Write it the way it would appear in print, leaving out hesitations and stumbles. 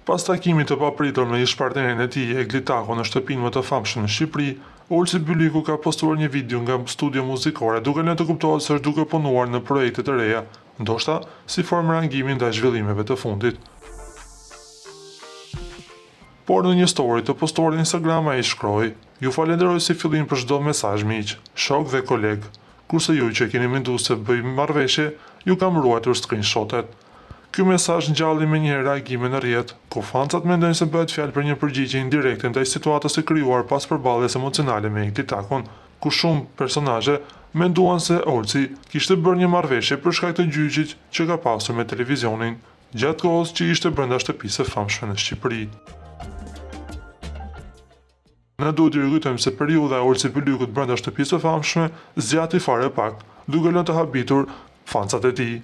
Pas takimit të papritur me ish-partnerin e tij Egli Tako në shtëpinë më të famshme në Shqipëri, Olsi Byliku ka postuar një video nga studio muzikore duke lënë të kuptohet se është duke punuar në projekte të reja, ndoshta si formë rangimi ndaj zhvillimeve të fundit. Por në një story të postuar në Instagram ai shkroi: "Ju falenderoj si fillim për çdo mesazh miq, shok dhe koleg. Kurse ju që keni menduar se bëjmë marrëveshje, ju kam ruajtur screenshotet." Ky mesazh ngjalli me një reagime në rrjet, ku fancat mendojnë se bëhet fjalë për një përgjigje indirekte ndaj situatës së krijuar pas përballjes emocionale me Egli Takon, ku shumë personazhe menduan se Olsi kishte bërë një marrëveshje për shkak të gjyqit që ka pasur me televizionin, gjatë kohës që ishte brenda shtëpisë së famshme në Shqipëri. Ne duhet të rikujtojmë se periudha e Olsi Bylikut brenda shtëpisë së famshme zgjati fare pak, duke lënë të habitur fancat e tij.